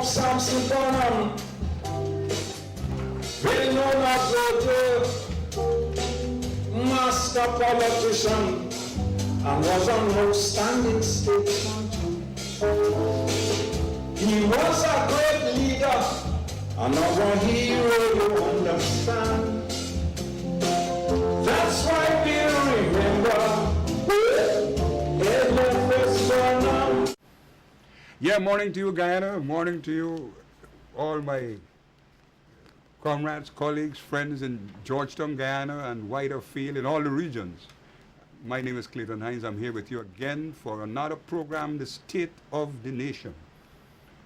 Forbes, Samson, Burnham, well known as a master politician and was an outstanding statesman too. He was a great leader and our hero, you understand. That's why we remember Edmund Burnham. Yeah, morning to you, Guyana. Morning to you, all my comrades, colleagues, friends in Georgetown, Guyana, and wider field in all the regions. My name is Clayton Hines. I'm here with you again for another program, The State of the Nation.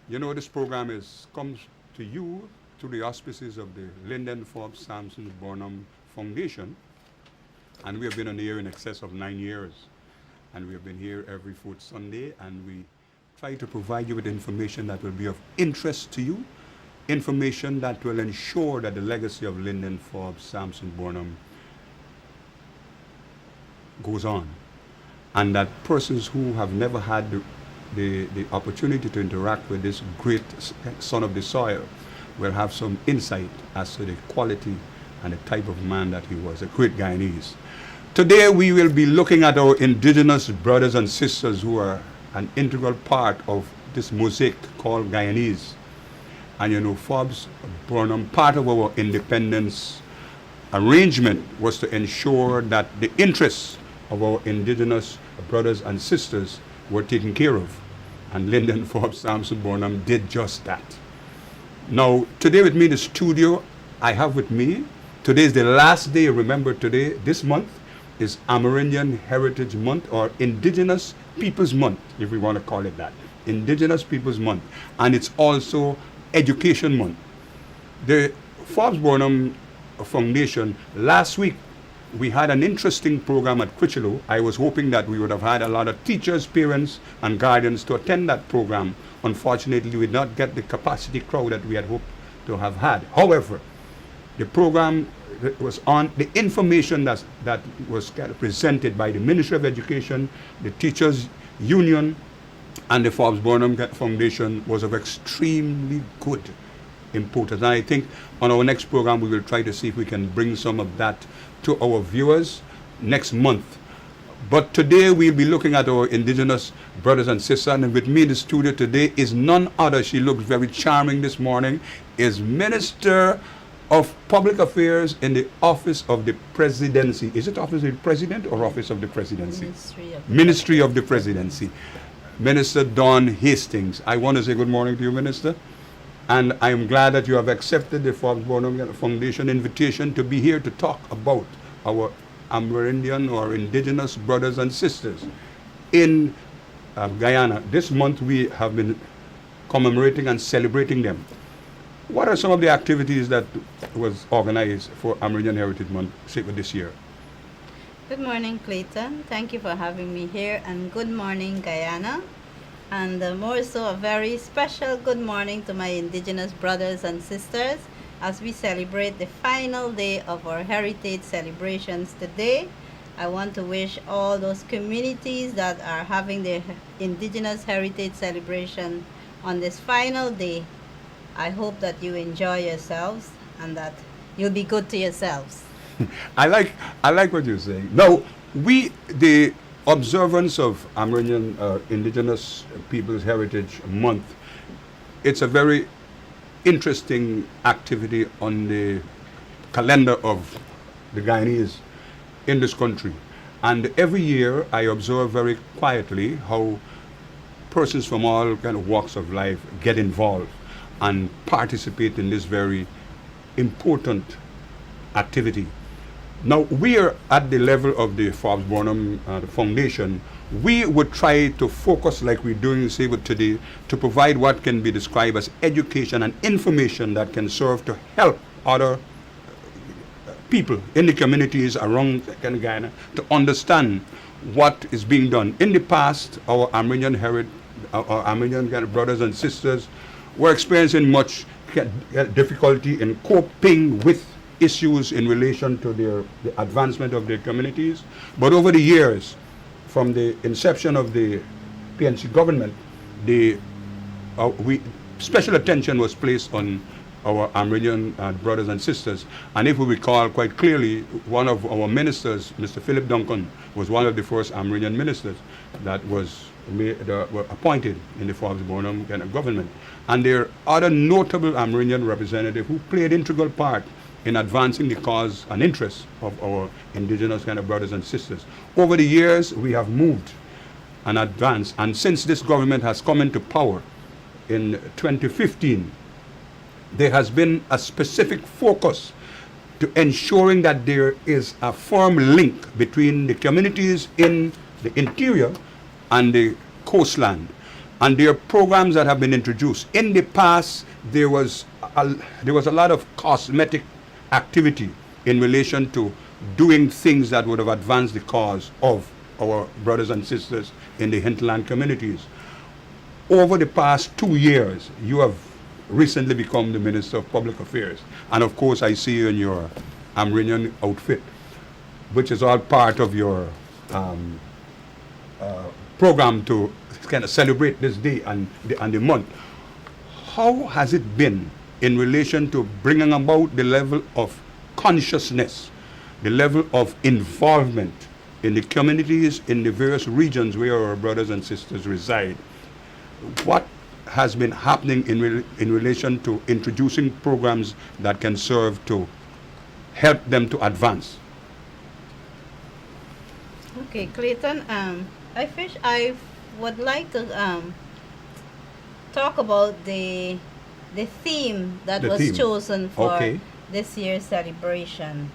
You know, this program comes to you through the auspices of the Lyndon Forbes Sampson Burnham Foundation. And we have been on the air in excess of 9 years. And we have been here every fourth Sunday, and we try to provide you with information that will be of interest to you, information that will ensure that the legacy of Lyndon Forbes Sampson Burnham goes on, and that persons who have never had the opportunity to interact with this great son of the soil will have some insight as to the quality and the type of man that he was, a great Guyanese. Today we will be looking at our indigenous brothers and sisters who are an integral part of this mosaic called Guyanese. And you know, Forbes Burnham, part of our independence arrangement was to ensure that the interests of our indigenous brothers and sisters were taken care of. And Lyndon Forbes Sampson Burnham did just that. Now, today with me in the studio, I have with me, today is the last day, remember today, this month is Amerindian Heritage Month, or Indigenous Peoples Month, if we want to call it that. Indigenous Peoples Month. And it's also Education Month. The Forbes Burnham Foundation, last week, we had an interesting program at Critchlow. I was hoping that we would have had a lot of teachers, parents, and guardians to attend that program. Unfortunately, we did not get the capacity crowd that we had hoped to have had. However, the program was on the information that was presented by the Ministry of Education, the Teachers Union, and the Forbes Burnham Foundation was of extremely good importance. And I think on our next program we will try to see if we can bring some of that to our viewers next month. But today we'll be looking at our indigenous brothers and sisters, and with me in the studio today is none other, she looks very charming this morning, is Minister of Public Affairs in the Office of the Presidency. Is it Office of the President or Office of the Presidency? Ministry of the Presidency. Minister Dawn Hastings. I want to say good morning to you, Minister. And I am glad that you have accepted the Forbes Burnham Foundation invitation to be here to talk about our Amerindian or indigenous brothers and sisters in Guyana. This month we have been commemorating and celebrating them. What are some of the activities that was organized for Amerindian Heritage Month this year? Good morning, Clayton. Thank you for having me here, and good morning, Guyana. And more so, a very special good morning to my indigenous brothers and sisters as we celebrate the final day of our heritage celebrations today. I want to wish all those communities that are having their indigenous heritage celebration on this final day, I hope that you enjoy yourselves and that you'll be good to yourselves. I like what you're saying. Now, the observance of Amerindian Indigenous Peoples Heritage Month, it's a very interesting activity on the calendar of the Guyanese in this country. And every year I observe very quietly how persons from all kind of walks of life get involved and participate in this very important activity. Now, we are at the level of the Forbes Burnham Foundation. We would try to focus, like we're doing today, to provide what can be described as education and information that can serve to help other people in the communities around Guyana to understand what is being done. In the past, our Amerindian brothers and sisters were experiencing much difficulty in coping with issues in relation to the advancement of their communities. But over the years, from the inception of the PNC government, special attention was placed on our Amerindian brothers and sisters. And if we recall quite clearly, one of our ministers, Mr. Philip Duncan, was one of the first Amerindian ministers that was were appointed in the Forbes Burnham kind of government. And there are other notable Amerindian representatives who played integral part in advancing the cause and interests of our indigenous kind of brothers and sisters. Over the years, we have moved and advanced. And since this government has come into power in 2015, there has been a specific focus to ensuring that there is a firm link between the communities in the interior and the coastland. And there are programs that have been introduced. In the past, there was a lot of cosmetic activity in relation to doing things that would have advanced the cause of our brothers and sisters in the hinterland communities. Over the past 2 years, you have recently become the Minister of Public Affairs. And of course, I see you in your Amerindian outfit, which is all part of your program to kind of celebrate this day and the month. How has it been in relation to bringing about the level of consciousness, the level of involvement in the communities in the various regions where our brothers and sisters reside? What has been happening in relation to introducing programs that can serve to help them to advance? Okay, Clayton, I would like to talk about the theme that was chosen for this year's celebration.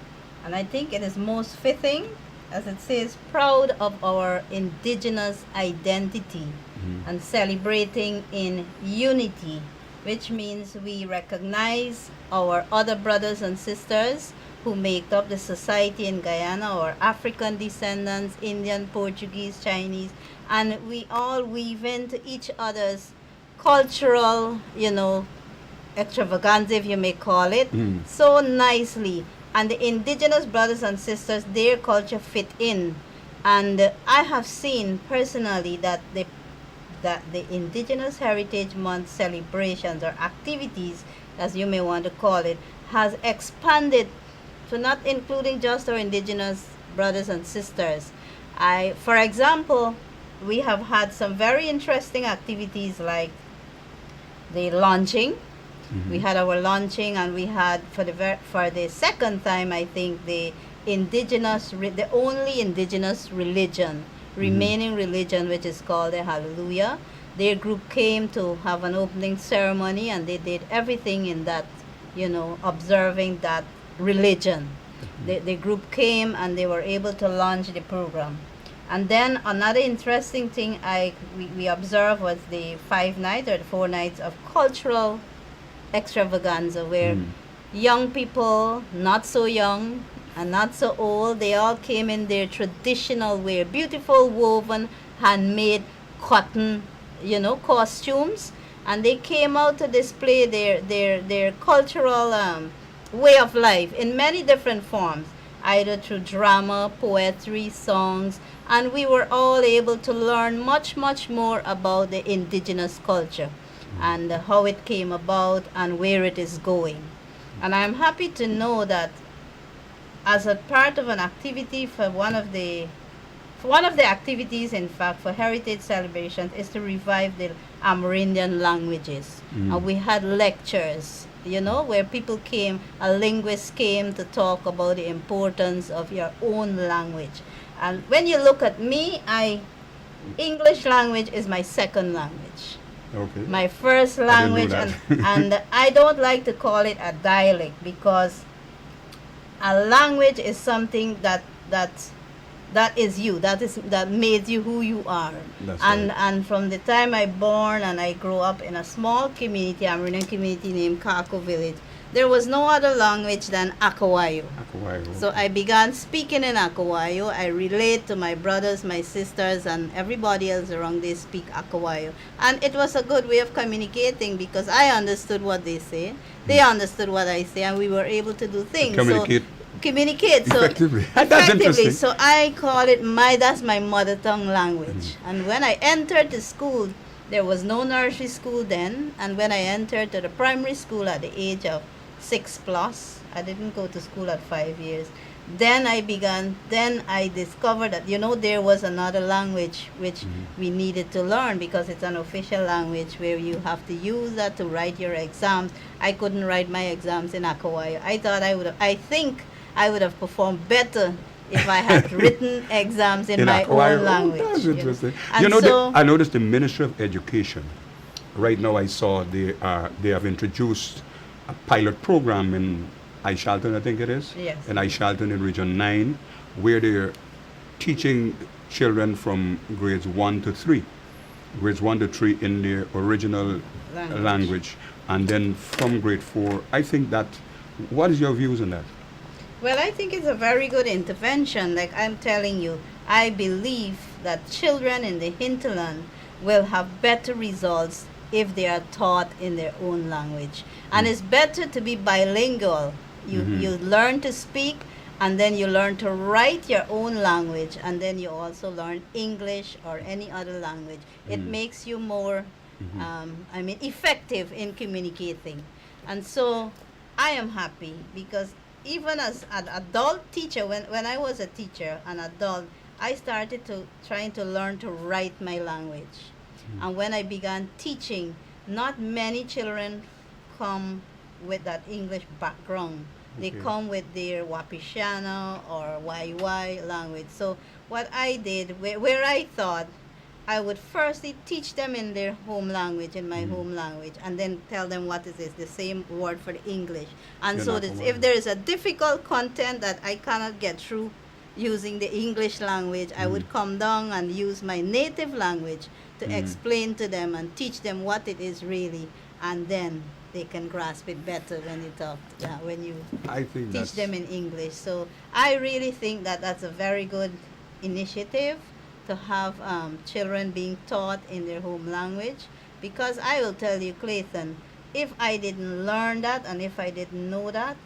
And I think it is most fitting, as it says, proud of our indigenous identity and celebrating in unity, which means we recognize our other brothers and sisters who make up the society in Guyana, our African descendants, Indian, Portuguese, Chinese, and we all weave into each other's cultural, extravaganza, if you may call it, so nicely. And the indigenous brothers and sisters, their culture fit in. And I have seen personally that the Indigenous Heritage Month celebrations or activities, as you may want to call it, has expanded to not including just our indigenous brothers and sisters. For example, we have had some very interesting activities like the launching. We had our launching, and we had for the second time, I think, the only indigenous religion, remaining religion, which is called the Hallelujah. Their group came to have an opening ceremony, and they did everything in that, observing that religion. The group came and they were able to launch the program. And then another interesting thing we observed was the 5 nights or the 4 nights of cultural extravaganza, where young people, not so young and not so old, they all came in their traditional wear, beautiful woven, handmade cotton, costumes, and they came out to display their cultural way of life in many different forms, either through drama, poetry, songs, and we were all able to learn much, much more about the indigenous culture and how it came about and where it is going. And I'm happy to know that as a part of an activity for one of the activities, in fact, for heritage celebrations is to revive the Amerindian languages. And we had lectures, where people came, a linguist came to talk about the importance of your own language. And when you look at me, English language is my second language. Okay. My first language, and I don't like to call it a dialect, because a language is something that is you, that made you who you are. And from the time I born and I grew up in a small community, Amerindian community named Kako Village, there was no other language than Akawayo. So I began speaking in Akawayo. I relate to my brothers, my sisters, and everybody else around. They speak Akawayo. And it was a good way of communicating, because I understood what they say, they understood what I say, and we were able to do things. Communicate effectively. Effectively. So I call it that's my mother tongue language. And when I entered the school, There was no nursery school then, and when I entered to the primary school at the age of 6 plus, I didn't go to school at 5 years. Then I discovered that, there was another language which we needed to learn because it's an official language where you have to use that to write your exams. I couldn't write my exams in Akawayo. I think I would have performed better if I had written exams in my Akawayo. own language. That's interesting. And I noticed the Ministry of Education. Right now, I saw they have introduced a pilot program in Ishalton, I think it is. Yes. In Ishalton in Region 9, where they're teaching children from grades 1 to 3. Grades 1 to 3 in their original language. And then from grade 4, I think that, what is your views on that? Well, I think it's a very good intervention. Like I'm telling you, I believe that children in the hinterland will have better results if they are taught in their own language. And it's better to be bilingual. You learn to speak, and then you learn to write your own language, and then you also learn English or any other language. It makes you more, effective in communicating. And so I am happy because even as an adult teacher, when I was a teacher, an adult, I started trying to learn to write my language. And when I began teaching, not many children come with that English background. They come with their Wapishana or YY language. So what I did, where I thought I would firstly teach them in their home language, in my home language, and then tell them what is the same word for the English. And so if there is a difficult content that I cannot get through using the English language, I would come down and use my native language to explain to them and teach them what it is really, and then they can grasp it better when you talk, when you teach them in English. So I really think that that's a very good initiative to have children being taught in their home language, because I will tell you, Clayton, if I didn't learn that and if I didn't know that,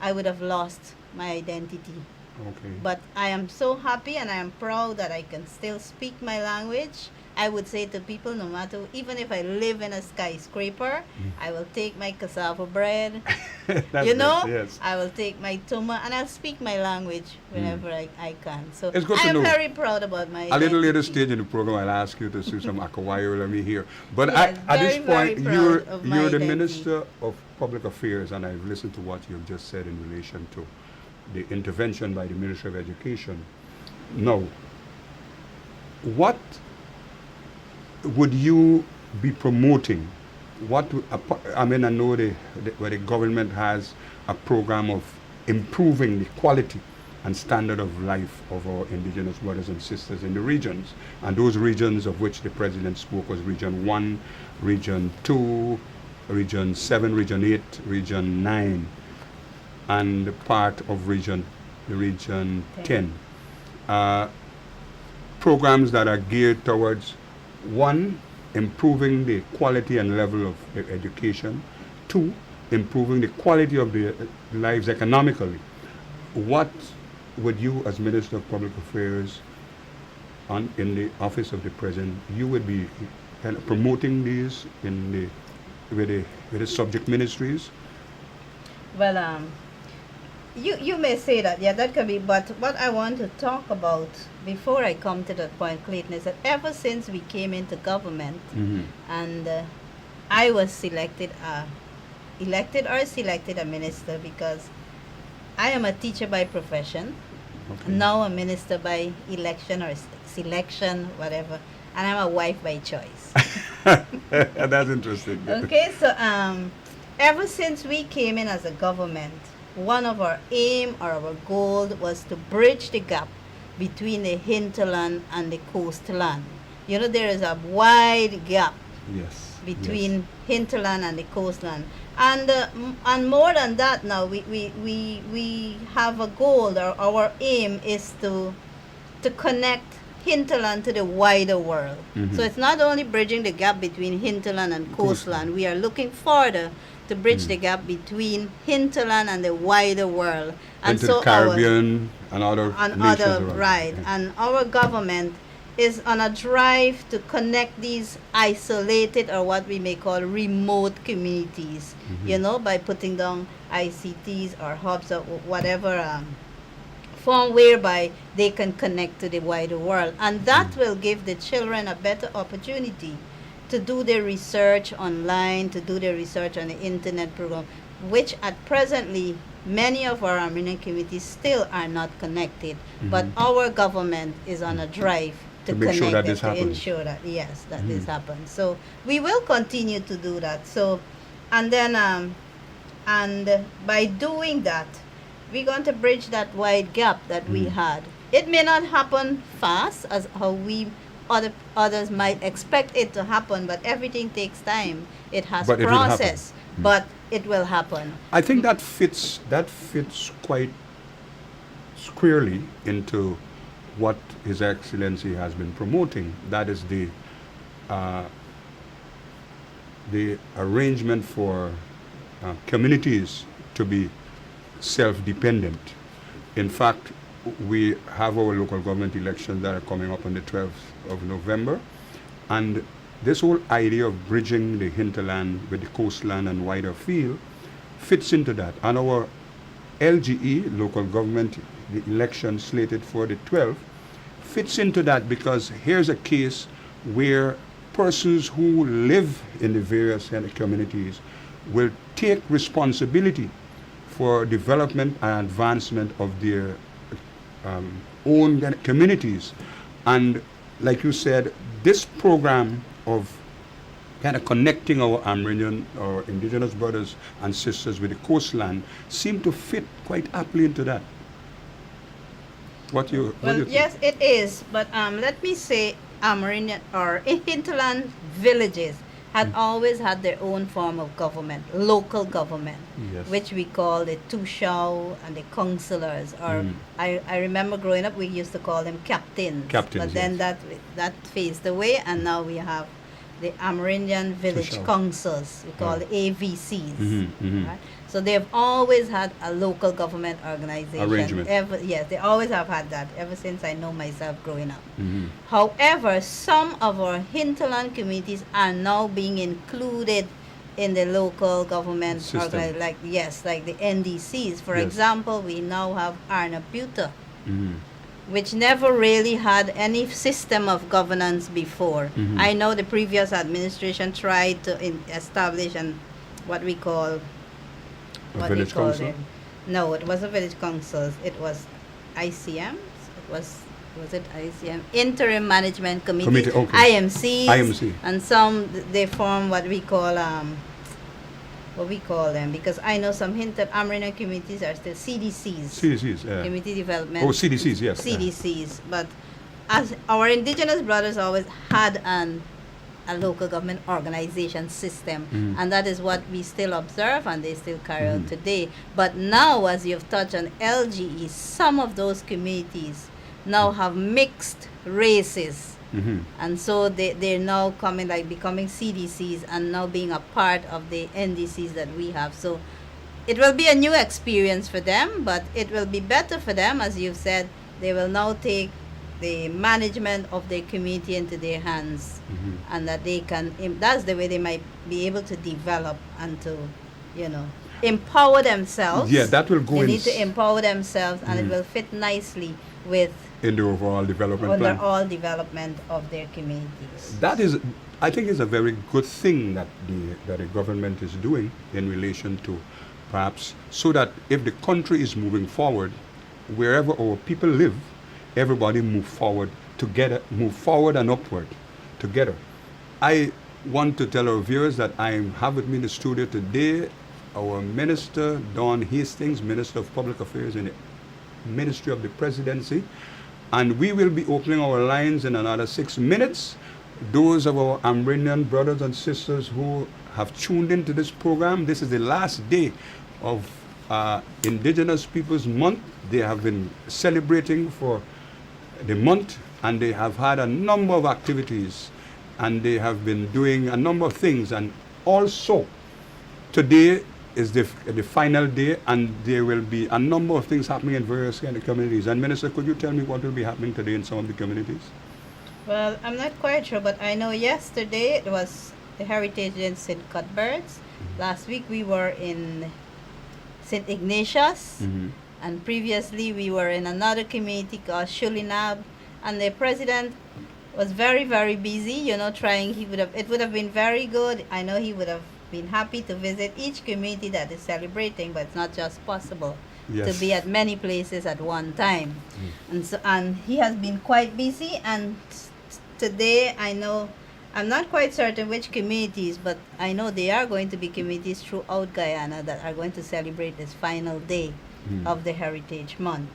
I would have lost my identity. Okay. But I am so happy and I am proud that I can still speak my language. I would say to people, no matter, even if I live in a skyscraper, I will take my cassava bread, yes. I will take my tuma, and I'll speak my language whenever I can. So It's good I to am know. very proud about my A little identity. later stage in the program, I'll ask you to see some Akawayo, let me hear. But Yes, at this very point, proud of my you're the identity. Minister of Public Affairs, and I've listened to what you've just said in relation to the intervention by the Ministry of Education. Now, what would you be promoting? I know where the government has a program of improving the quality and standard of life of our Indigenous brothers and sisters in the regions. And those regions of which the President spoke was Region 1, Region 2, Region 7, Region 8, Region 9, and part of Region 10. Programs that are geared towards, 1, improving the quality and level of their education. 2, improving the quality of their lives economically. What would you, as Minister of Public Affairs in the office of the President, you would be kind of promoting these with the subject ministries? Well, you may say that, that could be, but what I want to talk about before I come to that point, Clayton, is that ever since we came into government and I was elected a minister, because I am a teacher by profession, now a minister by election or selection, whatever, and I'm a wife by choice. That's interesting. Okay, so ever since we came in as a government, one of our aim or our goal was to bridge the gap between the hinterland and the coastland. There is a wide gap between hinterland and the coastland. And more than that, now we have a goal, or our aim is to connect hinterland to the wider world. So it's not only bridging the gap between hinterland and coastland. We are looking further to bridge the gap between hinterland and the wider world. And Into so the Caribbean and other nations around. right. And our government is on a drive to connect these isolated or what we may call remote communities, you know, by putting down ICTs or hubs or whatever form whereby they can connect to the wider world. And that will give the children a better opportunity to do their research online, to do their research on the internet program, which at presently many of our Armenian communities still are not connected. But our government is on a drive to make connect sure that them, this to happens. ensure that, yes, that this happens. So we will continue to do that. So, and then, and by doing that, we're going to bridge that wide gap that we had. It may not happen fast as how we others might expect it to happen, but everything takes time. It has But it will happen. process, but it will happen. I think that fits quite squarely into what His Excellency has been promoting. That is the arrangement for communities to be self-dependent. In fact, we have our local government elections that are coming up on the 12th of November, and this whole idea of bridging the hinterland with the coastland and wider field fits into that. And our LGE, local government, the election slated for the 12th, fits into that, because here's a case where persons who live in the various communities will take responsibility for development and advancement of their own communities. And like you said, this program of kind of connecting our Armenian or indigenous brothers and sisters with the coastland seem to fit quite aptly into that. What do you think? Yes, it is. But let me say, Armenian or hinterland villages had always had their own form of government, local government, Yes. which we call the Tushao and the councillors. Or I remember growing up, we used to call them captains. Captains, But then yes. that phased away, and now we have the Amerindian Village Tushao. Councils. We call it AVCs. Right? So they've always had a local government organization. Arrangement. Yes, they always have had that ever since I know myself growing up. However, some of our hinterland communities are now being included in the local government System. like the NDCs. For Yes. example, we now have Arnaputa, which never really had any system of governance before. I know the previous administration tried to establish what we call village council? them. No, it wasn't village councils. It was ICMs. It was it ICM? Interim Management Committee. Okay. IMCs. IMC. And some they form what we call them, because I know some Amerindian communities are still CDCs. CDCs, yeah. Community Development. Oh, CDCs, yes. CDCs. But as our indigenous brothers always had a local government organization system, and that is what we still observe and they still carry out today. But now, as you've touched on LGE, some of those communities now have mixed races, and so they're now becoming CDCs and now being a part of the NDCs that we have. So it will be a new experience for them, but it will be better for them. As you've said, they will now take the management of their community into their hands, and that they can, that's the way they might be able to develop and to, empower themselves. Yeah, that will go They in need to empower themselves, and it will fit nicely with in the overall development plan. overall development of their communities. That is, I think, is a very good thing that the government is doing in relation to perhaps, so that if the country is moving forward, wherever our people live, everybody move forward together, move forward and upward together. I want to tell our viewers that I have with me in the studio today our Minister, Don Hastings, Minister of Public Affairs in the Ministry of the Presidency, and we will be opening our lines in another 6 minutes. Those of our Amerindian brothers and sisters who have tuned into this program, this is the last day of Indigenous Peoples Month. They have been celebrating for the month, and they have had a number of activities, and they have been doing a number of things. And also, today is the final day, and there will be a number of things happening in various kind of communities. And Minister, could you tell me what will be happening today in some of the communities? Well, I'm not quite sure, but I know yesterday it was the Heritage in St. Cuthbert's. Last week we were in St. Ignatius, Hmm. and previously we were in another community called Shulinab, and the president was very very busy, trying. It would have been very good. I know he would have been happy to visit each community that is celebrating, but it's not just possible to Yes. be at many places at one time. And he has been quite busy, and today I know, I'm not quite certain which communities, but I know there are going to be communities throughout Guyana that are going to celebrate this final day Mm. of the Heritage Month.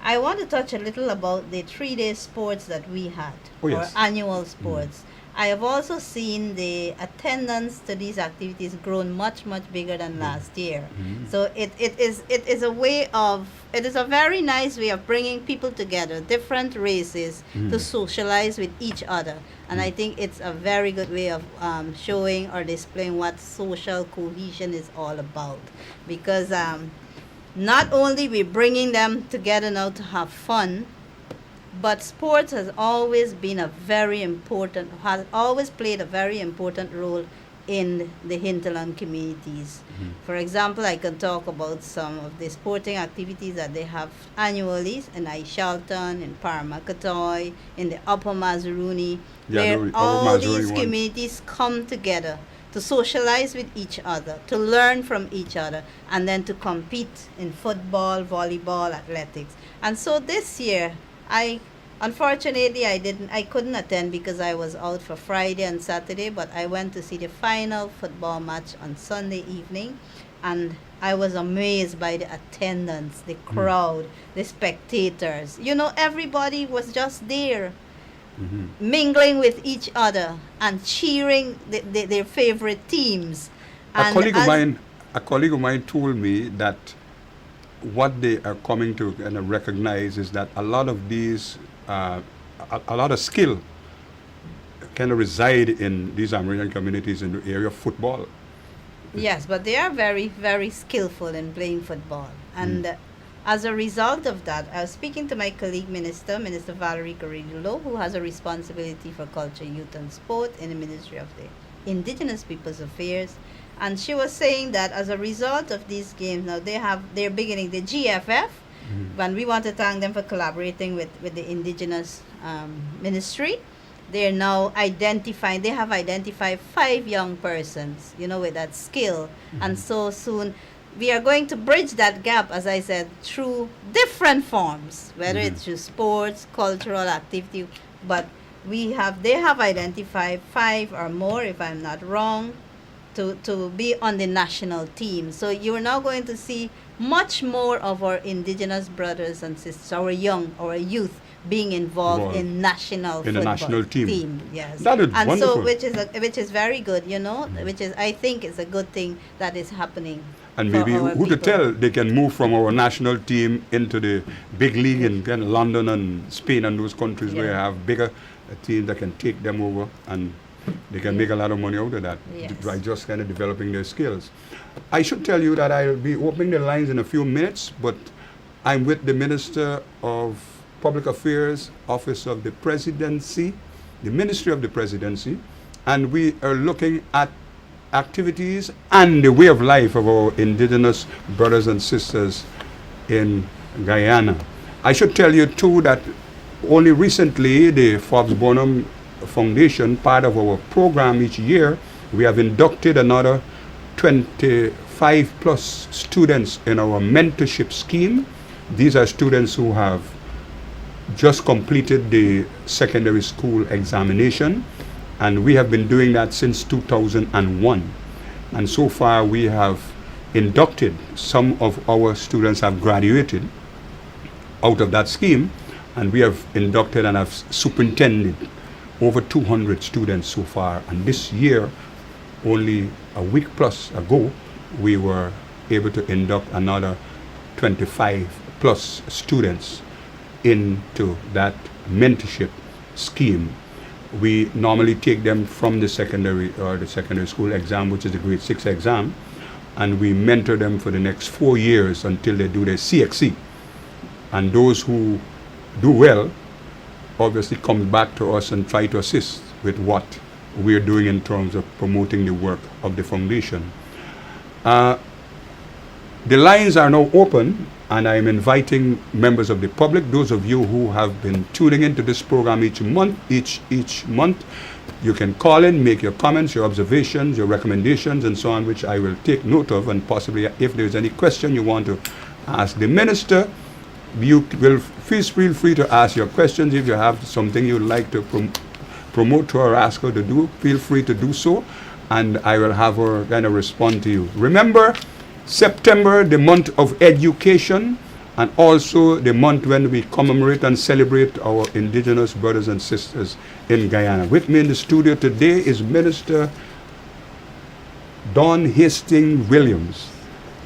I want to touch a little about the 3-day sports that we had, Oh, or yes. annual sports. I have also seen the attendance to these activities grown much, much bigger than last year. Mhm. So it is a way of, it is a very nice way of bringing people together, different races, to Mhm. socialize with each other. And I think it's a very good way of showing or displaying what social cohesion is all about. Because not only we bringing them together now to have fun, but sports has always been has always played a very important role in the hinterland communities. For example, I can talk about some of the sporting activities that they have annually in Ishalton, in Paramakatoy, in the Upper Mazaruni, Yeah, where the Upper all Mazaruni these one. communities come together to socialize with each other, to learn from each other, and then to compete in football, volleyball, athletics. And so this year, I unfortunately I couldn't attend because I was out for Friday and Saturday, but I went to see the final football match on Sunday evening, and I was amazed by the attendance, the crowd, the spectators. Everybody was just there Mhm. mingling with each other and cheering their favorite teams. A And colleague of as mine, a colleague of mine told me that what they are coming to kind of recognize is that a lot of these, a lot of skill kind of reside in these American communities in the area of football. Yes, but they are very, very skillful in playing football. And as a result of that, I was speaking to my colleague Minister Valerie Carrillo, who has a responsibility for culture, youth, and sport in the Ministry of the Indigenous Peoples Affairs. And she was saying that as a result of these games, now they're beginning the GFF, and we want to thank them for collaborating with the Indigenous Ministry. They're now they have identified 5 young persons, with that skill. And so soon, we are going to bridge that gap, as I said, through different forms, whether it's through sports, cultural activity, but they have identified 5 or more, if I'm not wrong, to be on the national team. So you're now going to see much more of our indigenous brothers and sisters, our youth, being involved in national In the football national team. Yes, That is and wonderful. so which is very good, which is, I think, is a good thing that is happening. And for maybe our who to people. tell they can move from our national team into the big league in kind of London and Spain and those countries where you Yeah. have bigger teams that can take them over and they can make a lot of money out of that Yes. by just kind of developing their skills. I should tell you that I'll be opening the lines in a few minutes, but I'm with the Minister of Public Affairs, Office of the Presidency, the Ministry of the Presidency, and we are looking at activities and the way of life of our indigenous brothers and sisters in Guyana. I should tell you too that only recently the Forbes Burnham Foundation, part of our program each year, we have inducted another 25 plus students in our mentorship scheme. These are students who have just completed the secondary school examination, and we have been doing that since 2001. And so far we have inducted, some of our students have graduated out of that scheme, and we have inducted and have superintended over 200 students so far. And this year, only a week plus ago, we were able to induct another 25 plus students into that mentorship scheme. We normally take them from the secondary school exam, which is the grade 6 exam, and we mentor them for the next 4 years until they do their CXC. And those who do well obviously comes back to us and try to assist with what we're doing in terms of promoting the work of the foundation. The lines are now open, and I'm inviting members of the public, those of you who have been tuning into this program each month, you can call in, make your comments, your observations, your recommendations, and so on, which I will take note of, and possibly if there's any question you want to ask the minister, you will feel free to ask your questions. If you have something you'd like to promote to her or ask her to do, feel free to do so, and I will have her kind of respond to you. Remember, September, the month of education, and also the month when we commemorate and celebrate our Indigenous brothers and sisters in Guyana. With me in the studio today is Minister Don Hastings-Williams.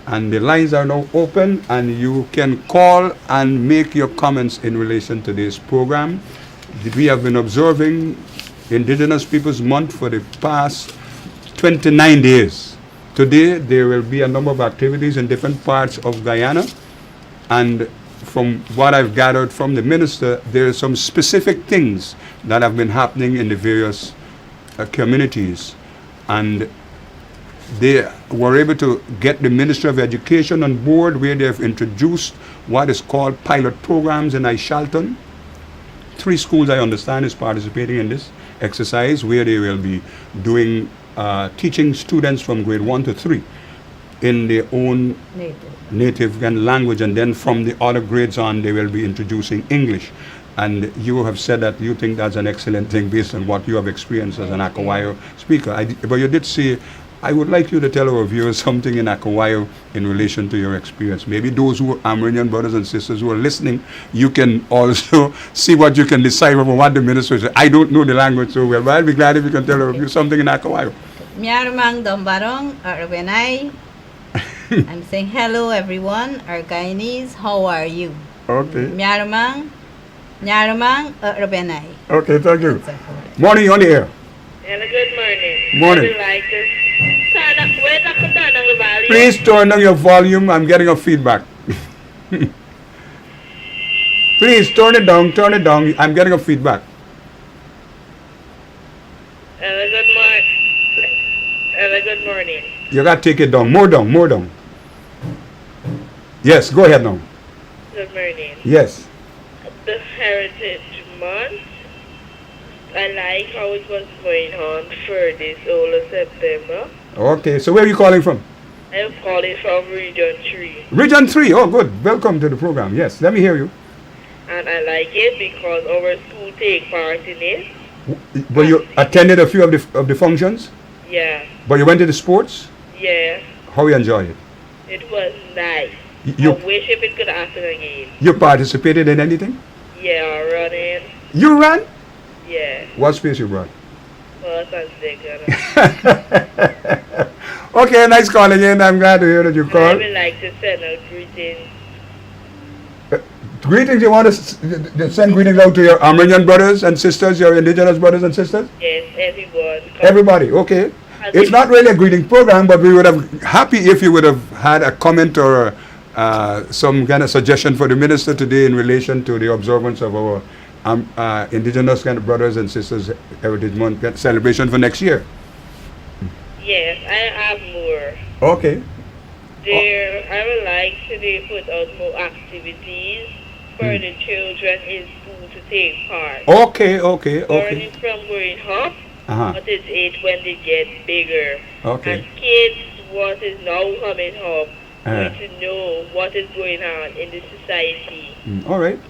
And the lines are now open, and you can call and make your comments in relation to this program. We have been observing Indigenous Peoples Month for the past 29 days. Today, there will be a number of activities in different parts of Guyana. And from what I've gathered from the minister, there are some specific things that have been happening in the various communities. And they were able to get the Ministry of Education on board, where they have introduced what is called pilot programs in Ishalton. 3 schools, I understand, is participating in this exercise, where they will be doing teaching students from grade 1 to 3 in their own native language, and then from the other grades on, they will be introducing English. And you have said that you think that's an excellent thing based on what you have experienced as an Akawayo speaker. But you did say, I would like you to tell our viewers something in Akawayo in relation to your experience. Maybe those who are Amerindian brothers and sisters who are listening, you can also see what you can decipher from what the minister said. I don't know the language so well, but I'll be glad if you can tell our viewers something in Akawayo. Miarmang Dombarong, Arwenai. I'm saying hello everyone, our Guyanese, how are you? Okay. Miarmang, Arwenai. Okay, thank you. Morning, on the air. Hello, good morning. Morning. I would like to turn up, where's I could turn on the volume? Please turn down your volume. I'm getting a feedback. Please turn it down, turn it down. I'm getting a feedback. Hello, good morning. Hello, good morning. You got to take it down. More down, more down. Yes, go ahead now. Good morning. Yes. The Heritage Month, I like how it was going on for this whole of September. Okay, so where are you calling from? I'm calling from Region 3. Region 3. Oh, good. Welcome to the program. Yes, let me hear you. And I like it because our school take part in it. But you attended a few of the functions? Yeah. But you went to the sports? Yeah. How you enjoy it? It was nice. You, I wish if it could happen again. you participated in anything? Yeah, running. You ran? Yeah. What space you brought? First and second. Okay, nice calling in. I'm glad to hear that you I called. would like to send out greetings. Greetings, you want to send greetings out to your Armenian brothers and sisters, your Indigenous brothers and sisters? Yes, everyone. Everybody, okay. It's not really a greeting program, but we would have happy if you would have had a comment or some kind of suggestion for the minister today in relation to the observance of our Indigenous kind of brothers and sisters Heritage Month celebration for next year. Yes, I have more. Okay. There, I would like to put out more activities for the children in school to take part. Okay, okay, okay. Learning from growing up, Uh-huh. what is it when they get bigger. Okay. And kids, what is now coming up, Uh-huh. need to know what is going on in the society. All right.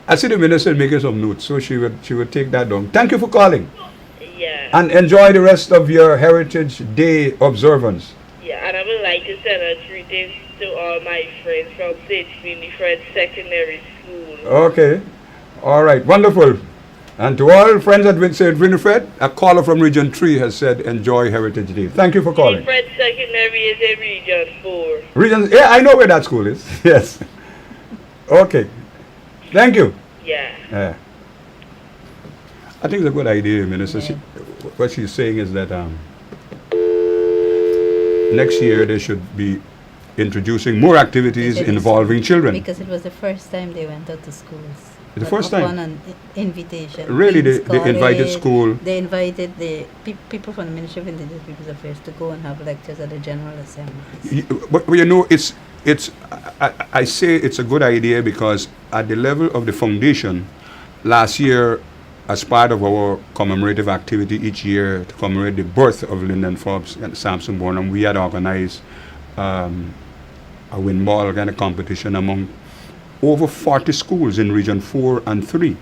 I see the minister making some notes, so she would take that down. Thank you for calling. Yeah. And enjoy the rest of your Heritage Day observance. Yeah, and I would like to send out greetings to all my friends from St. Winifred Secondary School. Okay. All right. Wonderful. And to all friends at St. Winifred, a caller from Region 3 has said, enjoy Heritage Day. Thank you for calling. Winifred Secondary is in Region 4. Region, yeah, I know where that school is. Yes. Okay. Thank you. Yeah. I think it's a good idea, Minister. Yeah. What she's saying is that next year there should be introducing more activities Because it's- involving children. Because it was the first time they went out to schools. The But first time? upon an invitation. Really, Queen's they invited College, school. They invited the people from the Ministry of Indigenous Peoples Affairs to go and have lectures at the General Assembly. But you know, I say it's a good idea because at the level of the foundation, last year, as part of our commemorative activity each year to commemorate the birth of Lyndon Forbes and Samson Burnham, we had organized a windball kind of competition among over 40 schools in Region 4 and 3.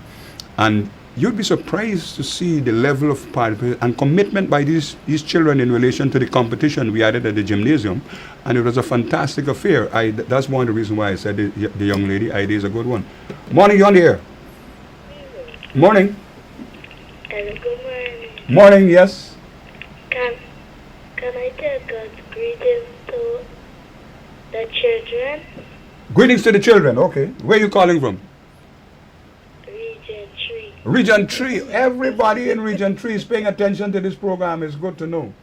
And you'd be surprised to see the level of participation and commitment by these children in relation to the competition we had at the gymnasium. And it was a fantastic affair. That's one of the reasons why I said the young lady idea is a good one. Morning, you're on the air. Morning. Hello, good morning. Morning, yes. Can I take God's greetings to the children? Greetings to the children. Okay. Where are you calling from? Region 3. Region 3. Everybody in Region 3 is paying attention to this program. It's good to know.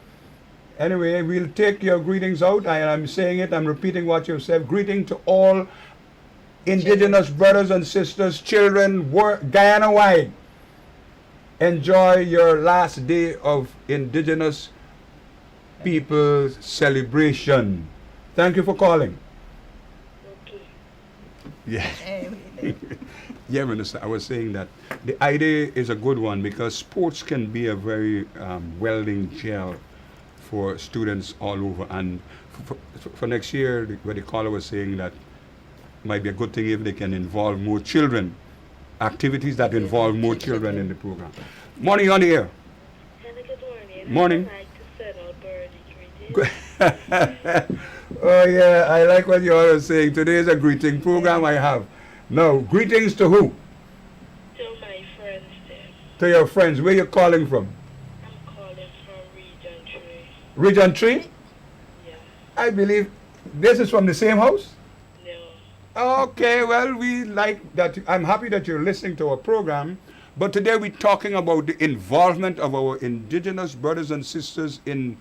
Anyway, we'll take your greetings out. I'm saying it. I'm repeating what you've said. Greeting to all Indigenous brothers and sisters, children, Guyana-wide. Enjoy your last day of Indigenous Peoples celebration. Thank you for calling. Okay. Yeah. Yeah, Minister, I was saying that the idea is a good one because sports can be a very welding gel for students all over. And for next year, what the caller was saying that might be a good thing if they can involve more children, activities that involve more children in the program. Morning, on the air. Hello, good morning. Morning. I'd like to send out birthday greetings. Oh yeah, I like what you're always saying. Today is a greeting program I have. Now, greetings to who? To my friends there. To your friends. Where you calling from? I'm calling from Region 3. Region 3? Yeah. I believe this is from the same house? No. Okay, well, we like that. I'm happy that you're listening to our program. But today we're talking about the involvement of our Indigenous brothers and sisters in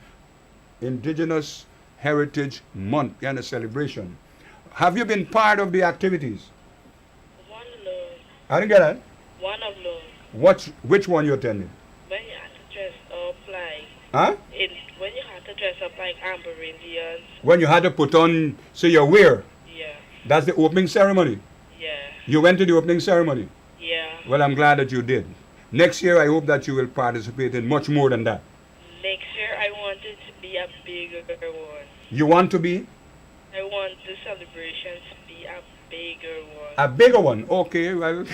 Indigenous Heritage Month and a celebration. Have you been part of the activities? One alone. I didn't get that. One alone. Which one you attended? When you had to dress up like... Huh? When you had to dress up like Amber Indians. When you had to put on, so your wear. Yeah. That's the opening ceremony. Yeah. You went to the opening ceremony. Yeah. Well, I'm glad that you did. Next year, I hope that you will participate in much more than that. Next year, I want it to be a bigger one. You want to be? I want the celebration to be a bigger one. A bigger one. Okay, well.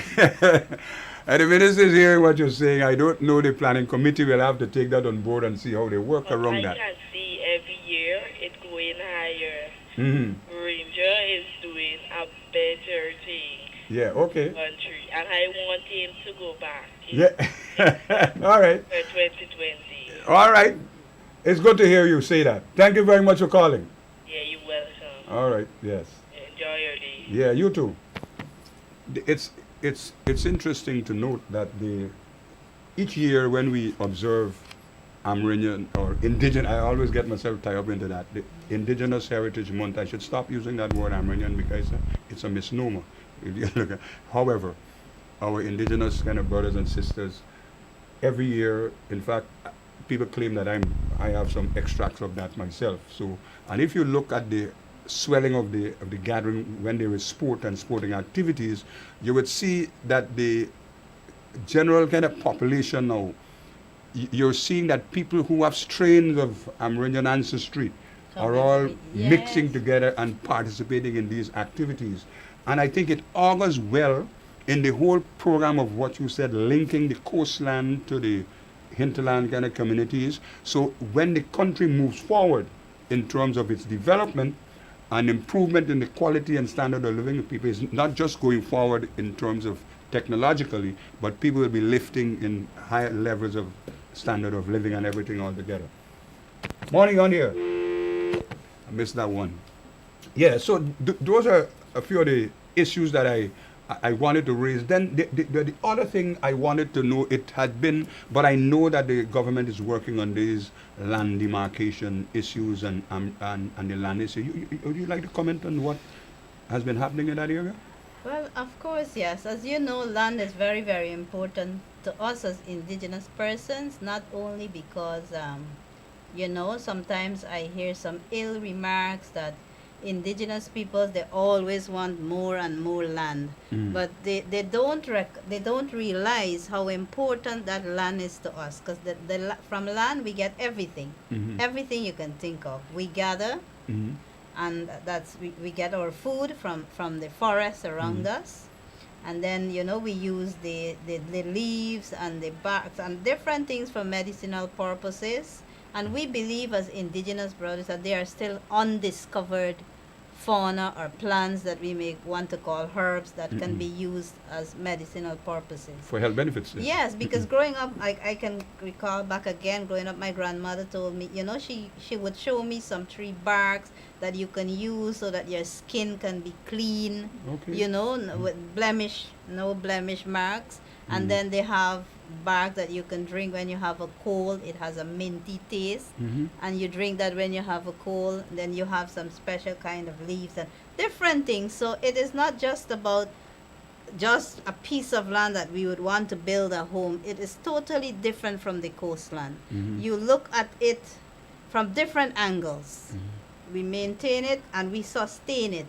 And the minister is hearing what you're saying. I don't know the planning committee. Will have to take that on board and see how they work But around I that. can see every year it going higher. Mm-hmm. Ranger is doing a better thing. Yeah, okay. Country, and I want him to go back. Yeah. All right. For 2020. All right. It's good to hear you say that. Thank you very much for calling. Yeah, you're welcome. All right, yes. Enjoy your day. Yeah, you too. It's interesting to note that each year when we observe Amerindian or Indigenous, I always get myself tied up into that. The Indigenous Heritage Month, I should stop using that word Amerindian because it's a misnomer. However, our Indigenous kind of brothers and sisters, every year, in fact, people claim that I have some extracts of that myself. So, and if you look at the swelling of the gathering when there is sport and sporting activities, you would see that the general kind of population now, you're seeing that people who have strains of Amerindian ancestry are all mixing together and participating in these activities. And I think it augurs well in the whole program of what you said, linking the coastland to the hinterland kind of communities. So when the country moves forward in terms of its development and improvement in the quality and standard of living of people, it's not just going forward in terms of technologically, but people will be lifting in higher levels of standard of living and everything all together. Morning on here. I missed that one. Yeah, so those are a few of the issues that I I wanted to raise. Then the other thing I wanted to know, it had been, but I know that the government is working on these land demarcation issues and the land issue. Would you like to comment on what has been happening in that area? Well, of course, yes. As you know, land is very, very important to us as indigenous persons, not only because, sometimes I hear some ill remarks that indigenous peoples, they always want more and more land. But they don't realize how important that land is to us, because from land we get everything. Everything you can think of. We gather, and we get our food from the forests around us, and then we use the leaves and the barks and different things for medicinal purposes. And we believe as indigenous brothers that there are still undiscovered fauna or plants that we may want to call herbs that can be used as medicinal purposes. For health benefits? Yes, because growing up, I can recall back again, growing up, my grandmother told me, she would show me some tree barks that you can use so that your skin can be clean, with no blemish marks. And then they have bark that you can drink when you have a cold. It has a minty taste, and you drink that when you have a cold. Then you have some special kind of leaves and different things. So it is not just about just a piece of land that we would want to build a home. It is totally different from the coastland. You look at it from different angles. We maintain it and we sustain it.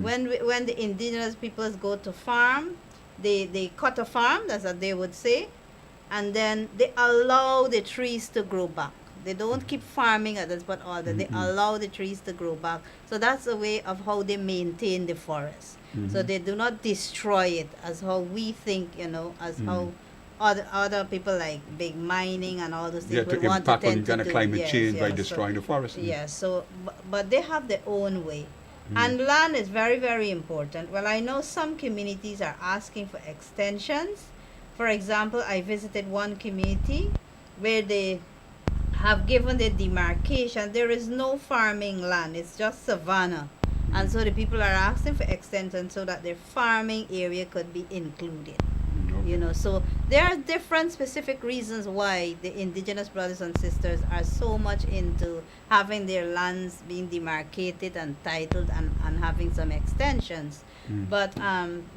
When the indigenous peoples go to farm, they cut a farm, that's what they would say, and then they allow the trees to grow back. They don't keep farming at this but all that. They allow the trees to grow back. So that's a way of how they maintain the forest. So they do not destroy it as how we think, as how other people like big mining and all those things to want to impact on tend to kind of do. climate change by So, destroying the forest. yes, so but they have their own way. And land is very, very important. Well, I know some communities are asking for extensions. For example, I visited one community where they have given the demarcation. There is no farming land. It's just savanna. And so the people are asking for extension so that their farming area could be included. So there are different specific reasons why the indigenous brothers and sisters are so much into having their lands being demarcated and titled and having some extensions. But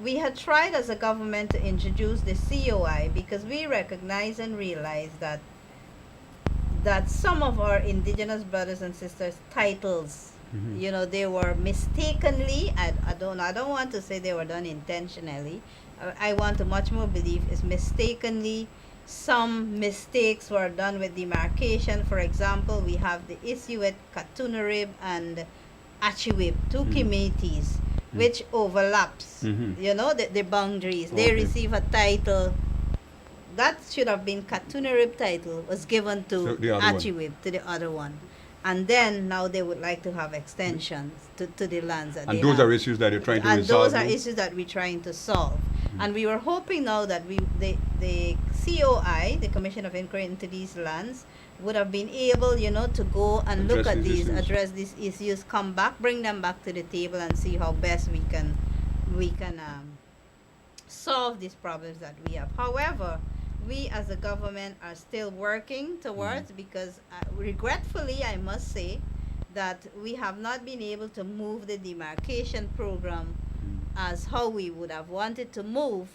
we had tried as a government to introduce the COI because we recognize and realize that some of our indigenous brothers and sisters titles, they were mistakenly, I don't want to say they were done intentionally. I want to much more believe is mistakenly. Some mistakes were done with demarcation. For example, we have the issue with Katunarib and Achiwib, two communities which overlaps, the boundaries. They receive a title that should have been Katunarib title was given to Achiwib, to the other one. And then now they would like to have extensions to the lands that they have. And those are issues that you're trying to resolve? And those are issues that we're trying to solve. And we were hoping now that the COI, the Commission of Inquiry into these lands, would have been able, to go and look at these, address these issues, come back, bring them back to the table and see how best we can solve these problems that we have. However, we as a government are still working towards, because regretfully I must say that we have not been able to move the demarcation program as how we would have wanted to move,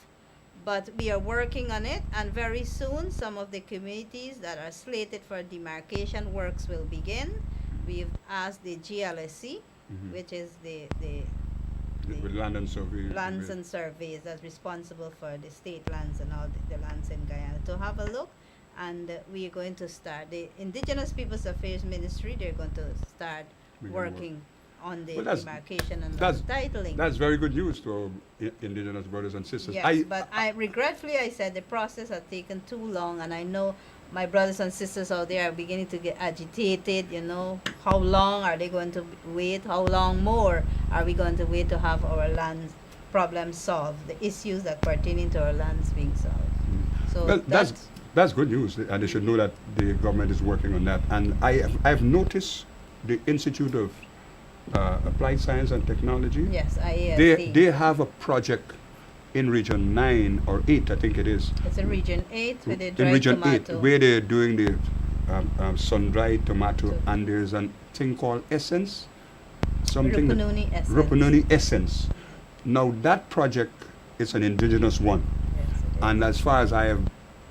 but we are working on it, and very soon some of the communities that are slated for demarcation works will begin. We've asked the GLSC, which is the land and survey. Lands and surveys that's responsible for the state lands and all the lands in Guyana, to have a look. And we are going to start the Indigenous Peoples Affairs Ministry. They're going to start working on the demarcation and the titling. That's very good news to our indigenous brothers and sisters. Yes, but regretfully I said the process has taken too long, and I know my brothers and sisters out there are beginning to get agitated. How long are they going to wait? How long more are we going to wait to have our land problems solved, the issues that pertaining to our lands being solved? So well, that's good news, and they should know that the government is working on that. And I've noticed the Institute of Applied Science and Technology. Yes, IAST. They have a project in region 9 or 8, I think it is. It's in region 8 with the In dried region tomato. 8, where they're doing the sun-dried tomato, So- and there's a thing called essence, something. Rupununi essence. Rupununi essence. Now that project is an indigenous one, Yes, it is. and as far as I have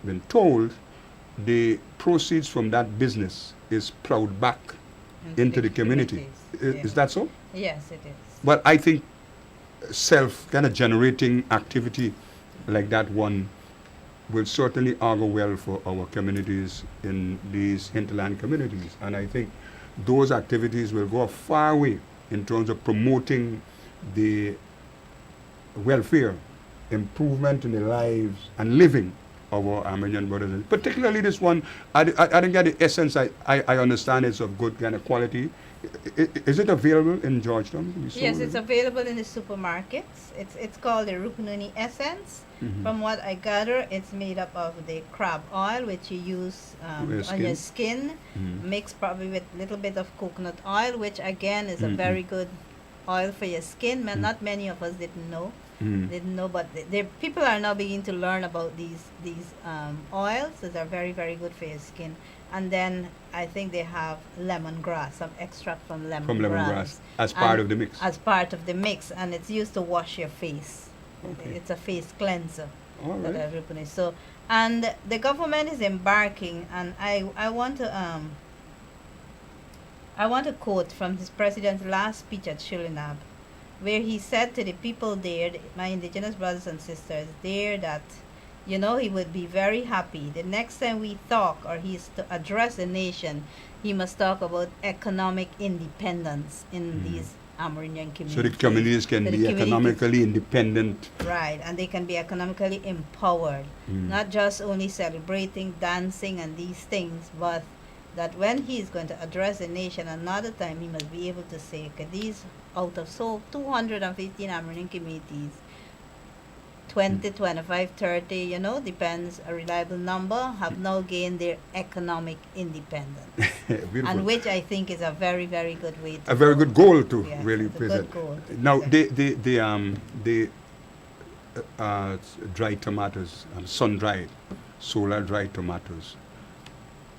been told, the proceeds from that business is plowed back into the community. communities. Is that so? Yes, it is. But I think self kind of generating activity like that one will certainly augur well for our communities in these hinterland communities. And I think those activities will go a far way in terms of promoting the welfare, improvement in the lives and living of our Armenian brothers, and particularly this one. I didn't get the essence. I understand it's of good kind of quality. Is it available in Georgetown? To be sold? Yes, it's available in the supermarkets. It's called the Rupununi essence. Mhm. From what I gather, it's made up of the crab oil, which you use Your on your skin, Mhm. mixed probably with a little bit of coconut oil, which again is a Mhm. very good oil for your skin. Mm. Not many of us didn't know. Mm. Didn't know, but people are now beginning to learn about these oils that are very, very good for your skin. And then I think they have lemongrass, some extract from lemongrass. From lemongrass as part And of the mix. As part of the mix, and it's used to wash your face. Okay. It's a face cleanser. All that right. everybody. So, and the government is embarking, and I want to quote from his president's last speech at Shulinab, where he said to the people there, my indigenous brothers and sisters there, that he would be very happy the next time we talk or he's to address the nation, he must talk about economic independence in these Amerindian communities. So the communities can So the be communities- economically independent. Right, and they can be economically empowered, Mm. not just only celebrating, dancing, and these things, but that when he is going to address the nation another time, he must be able to say, okay, these out of 215 Amerindian communities, 20, 25, 30, depends, a reliable number, have now gained their economic independence. Beautiful. And which I think is a very, very good way to A very go. good goal to Yes, really it's a present. good goal to Now, present. the dried tomatoes, sun-dried, solar-dried tomatoes,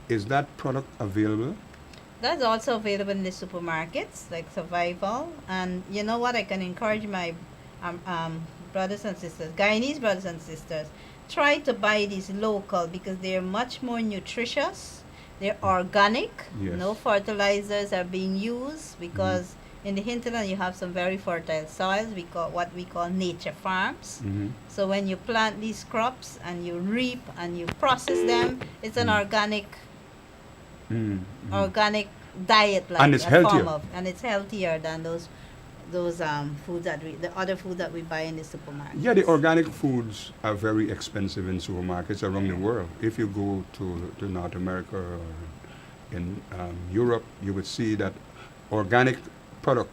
is that product available? That's also available in the supermarkets, like Survival. And you know what? I can encourage my brothers and sisters, Guyanese brothers and sisters, try to buy these local because they're much more nutritious. They're organic. Yes. No fertilizers are being used because in the hinterland you have some very fertile soils. We call what we call nature farms. Mhm. So when you plant these crops and you reap and you process them, it's an organic Mm, mhm. organic diet, like And it's a form healthier. of, and it's healthier than those foods the other food that we buy in the supermarket. Yeah, the organic foods are very expensive in supermarkets around the world. If you go to North America or in Europe, you would see that organic product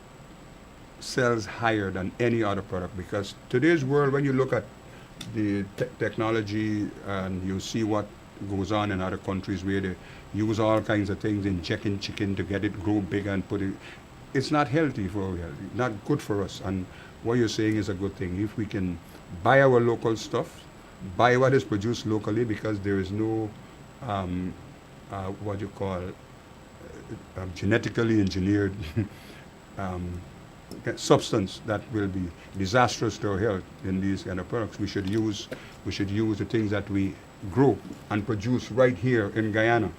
sells higher than any other product, because today's world, when you look at the technology and you see what goes on in other countries where they use all kinds of things, injecting chicken to get it grow bigger and put it, it's not healthy not good for us. And what you're saying is a good thing. If we can buy our local stuff, buy what is produced locally, because there is no what you call genetically engineered substance that will be disastrous to our health in these kind of products. We should use the things that we grow and produce right here in Guyana.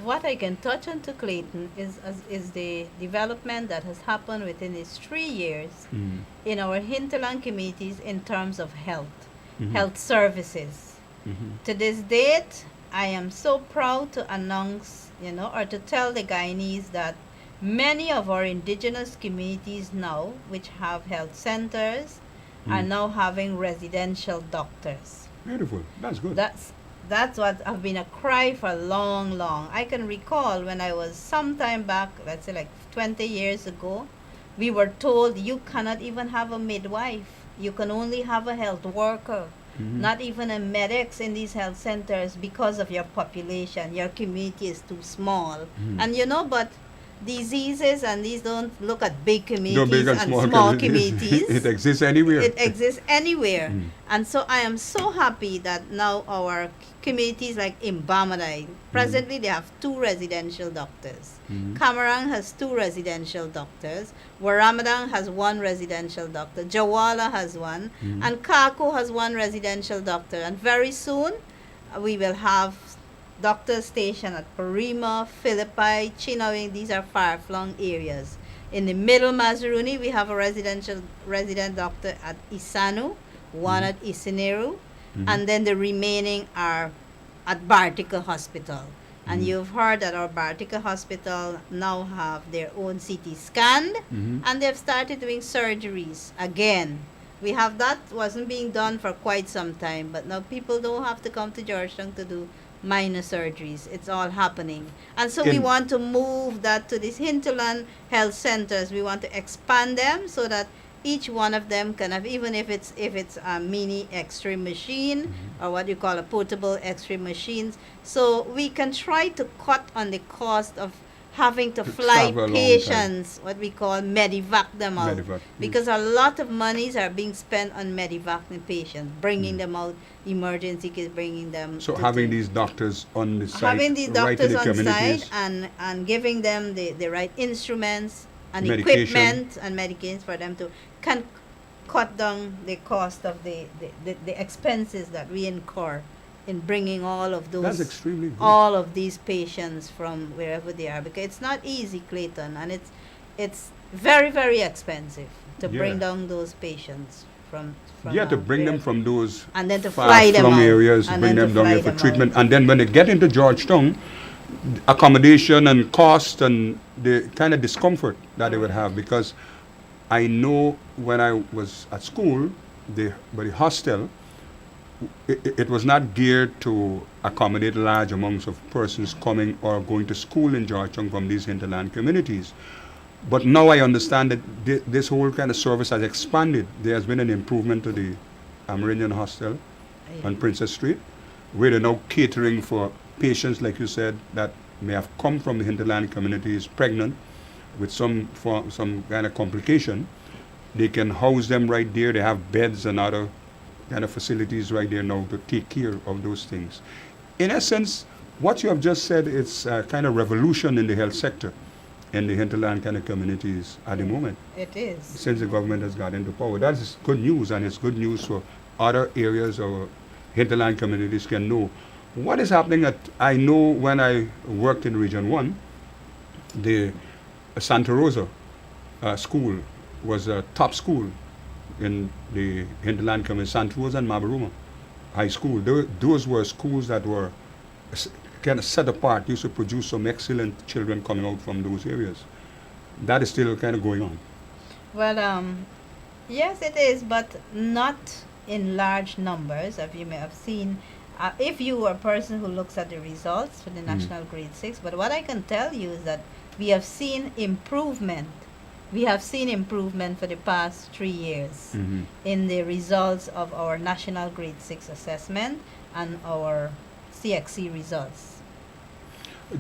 What I can touch on to Clayton is the development that has happened within these 3 years in our hinterland communities in terms of health, health services. To this date, I am so proud to announce, or to tell the Guyanese that many of our indigenous communities now, which have health centers, are now having residential doctors. Beautiful. That's good. That's what have been a cry for long. I can recall when I was sometime back, let's say like 20 years ago, we were told you cannot even have a midwife. You can only have a health worker, not even a medics in these health centers because of your population. Your community is too small. And but diseases, and these don't look at big No communities big and and small, small communities. communities. It exists anywhere. It exists anywhere. Mm. And so I am so happy that now our communities like in Bamadai, presently they have 2 residential doctors. Mhm. Camarang has 2 residential doctors. Waramadang has 1 residential doctor. Jawala has 1. Mhm. And Kako has 1 residential doctor. And very soon we will have doctors stationed at Parima, Philippi, Chinawing. These are far-flung areas. In the middle Mazaruni, we have a resident doctor at Isanu, 1 at Isineru, Mhm. and then the remaining are at Bartica Hospital. And Mhm. you've heard that our Bartica Hospital now have their own CT scan, Mhm. and they've started doing surgeries again. We have that wasn't being done for quite some time, but now people don't have to come to Georgetown to do minor surgeries. It's all happening. And so we In- want to move that to these hinterland health centers. We want to expand them so that each one of them can have, even if it's a mini X-ray machine or what you call a portable X-ray machines, so we can try to cut on the cost of having to fly travel a long time. patients, what we call medivac them out, Medivac, because a lot of monies are being spent on medivacing patients, bringing them out, emergency kids, bringing them. So to having the- these doctors on the site, having these right in doctors the on communities. site and giving them the right instruments and Medication. equipment and medications for them to can cut down the cost of the expenses that we incur in bringing all of those That's extremely good. all of these patients from wherever they are, because it's not easy, Clayton, and it's very, very expensive to bring Yeah. down those patients from Yeah, to bring them wherever. from those And then to fly them far-flung out. areas, And bring then them to down here fly for them treatment. out. And then when they get into Georgetown, accommodation and cost and the kind of discomfort that they would have, because I know when I was at school, the hostel, it was not geared to accommodate large amounts of persons coming or going to school in Georgetown from these hinterland communities. But now I understand that this whole kind of service has expanded. There has been an improvement to the Amerindian Hostel on Princess Street, where they're now catering for patients, like you said, that may have come from the hinterland communities pregnant with some kind of complication. They can house them right there. They have beds and other kind of facilities right there now to take care of those things. In essence, what you have just said is a kind of revolution in the health sector in the hinterland kind of communities at the moment, It is. since the government has got into power. That is good news, and it's good news for other areas or hinterland communities can know. What is happening I know when I worked in Region 1, the Santa Rosa school was a top school in the hinterland community, Santa Rosa and Mabaruma High School. Those were schools that were kind of set apart, used to produce some excellent children coming out from those areas. That is still kind of going on. Well, yes, it is, but not in large numbers, as you may have seen. If you are a person who looks at the results for the National Grade 6, but what I can tell you is that we have seen improvement. We have seen improvement for the past 3 years Mm-hmm. in the results of our National Grade 6 assessment and our CXC results.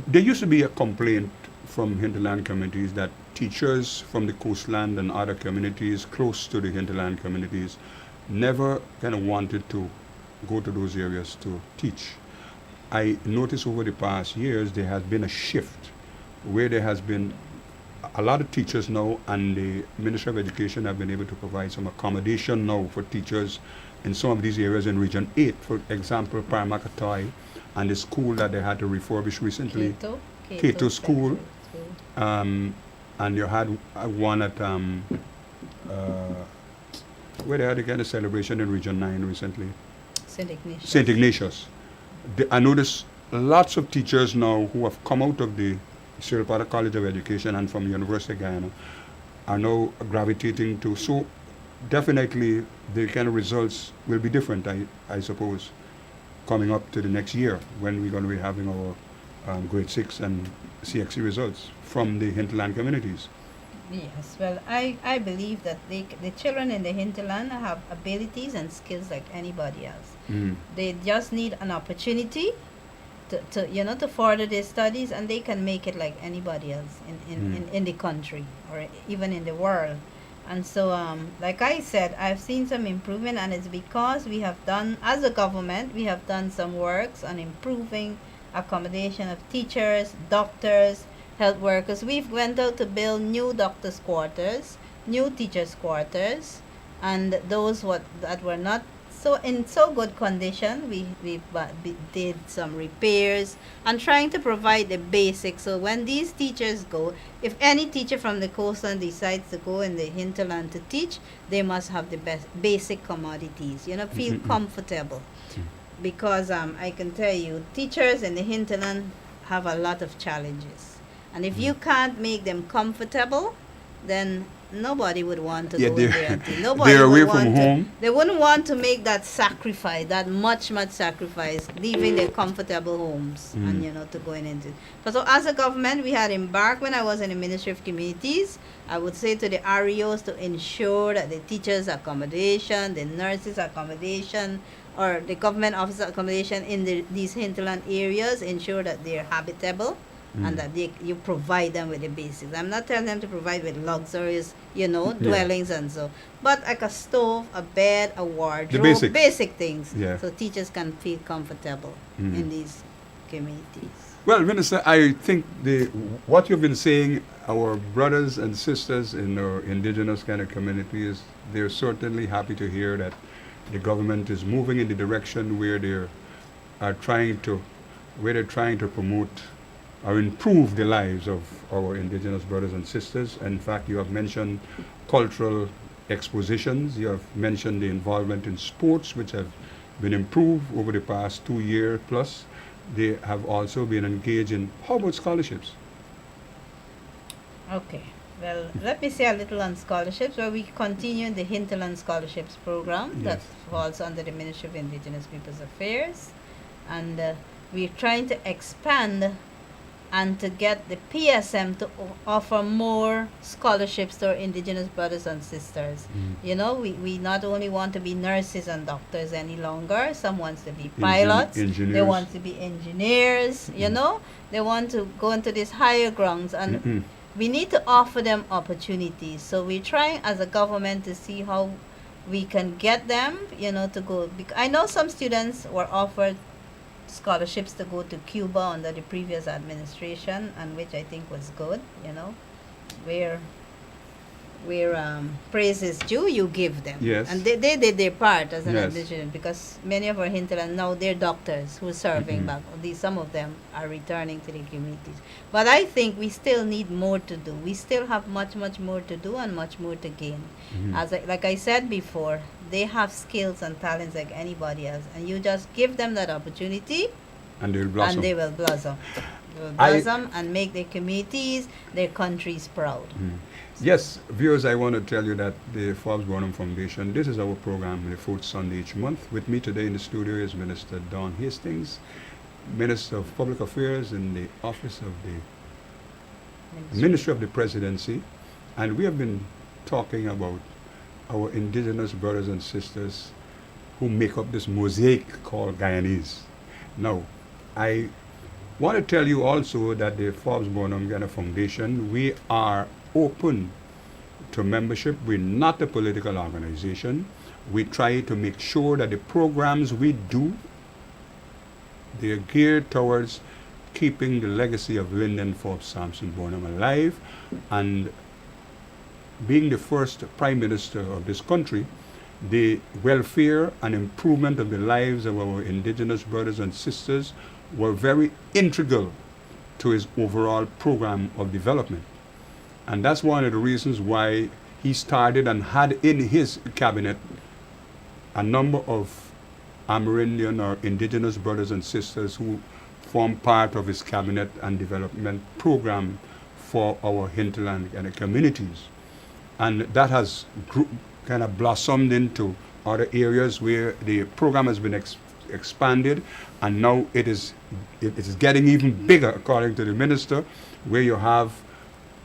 There used to be a complaint from hinterland communities that teachers from the coastland and other communities close to the hinterland communities never kind of wanted to go to those areas to teach. I noticed over the past years there has been a shift where there has been a lot of teachers now, and the Ministry of Education have been able to provide some accommodation now for teachers in some of these areas in Region 8. For example, Paramakatoi and the school that they had to refurbish recently. Cato School. And you had one at where they had a kind of celebration in Region 9 recently. St. Ignatius. St. Ignatius. I noticed lots of teachers now who have come out of the Cyril Potter College of Education and from University of Guyana are now gravitating to. So definitely the kind of results will be different, I suppose, coming up to the next year when we're going to be having our grade 6 and CXC results from the hinterland communities. Yes, well, I believe that the children in the hinterland have abilities and skills like anybody else. Mm. They just need an opportunity to further their studies, and they can make it like anybody else in the country or even in the world. And so, like I said, I've seen some improvement, and it's because we have done, as a government, we have done some works on improving accommodation of teachers, doctors, health workers. We've went out to build new doctors' quarters, new teachers' quarters, and those that were not so good condition, we did some repairs and trying to provide the basics. So when these teachers go, if any teacher from the coastline decides to go in the hinterland to teach, they must have the best basic commodities. Feel comfortable, because I can tell you, teachers in the hinterland have a lot of challenges, and if you can't make them comfortable, then nobody would want to go in there and teach. Nobody they're away would from want home. They wouldn't want to make that sacrifice, that much sacrifice, leaving their comfortable homes and to going into. But so as a government, we had embarked, when I was in the Ministry of Communities, I would say to the REOs to ensure that the teachers' accommodation, the nurses' accommodation, or the government office accommodation in these hinterland areas, ensure that they're habitable. And that you provide them with the basics. I'm not telling them to provide with luxurious, dwellings and so, but like a stove, a bed, a wardrobe, the basic things, Yeah. so teachers can feel comfortable in these communities. Well, Minister, I think what you've been saying, our brothers and sisters in our indigenous kind of communities, they're certainly happy to hear that the government is moving in the direction where they're trying to promote or improve the lives of our indigenous brothers and sisters. In fact, you have mentioned cultural expositions, you have mentioned the involvement in sports, which have been improved over the past 2 years plus. They have also been engaged in, how about scholarships? Okay, well, let me say a little on scholarships, where we continue the Hinterland Scholarships Program that falls under the Ministry of Indigenous Peoples Affairs, and we're trying to expand and to get the PSM to offer more scholarships to our indigenous brothers and sisters. We not only want to be nurses and doctors any longer. Some wants to be pilots. Engineers. They want to be engineers. They want to go into these higher grounds, and we need to offer them opportunities. So we're trying as a government to see how we can get them, to go. I know some students were offered scholarships to go to Cuba under the previous administration, and which I think was good, where praise is due, you give them. Yes. And they did their part as an Yes. administration, because many of our hinterland now, they're doctors who are serving back. Some of them are returning to the communities. But I think we still need more to do. We still have much more to do and much more to gain. Like I said before, they have skills and talents like anybody else, and you just give them that opportunity, And they will blossom. and they will blossom. They will blossom and make their communities, their countries proud. Yes, viewers, I want to tell you that the Forbes Burnham Foundation, this is our program, the fourth Sunday each month. With me today in the studio is Minister Don Hastings, Minister of Public Affairs in the Office of the Ministry of the Presidency, and we have been talking about our indigenous brothers and sisters who make up this mosaic called Guyanese. Now, I want to tell you also that the Forbes Burnham Ghana Foundation, we are open to membership. We're not a political organization. We try to make sure that the programs we do, they're geared towards keeping the legacy of Lyndon Forbes Sampson Burnham alive, and being the first Prime Minister of this country, the welfare and improvement of the lives of our indigenous brothers and sisters were very integral to his overall program of development. And that's one of the reasons why he started and had in his cabinet a number of Amerindian or indigenous brothers and sisters who form part of his cabinet and development program for our hinterland and communities. And that has kind of blossomed into other areas where the program has been expanded, and now it is getting even bigger, according to the minister, where you have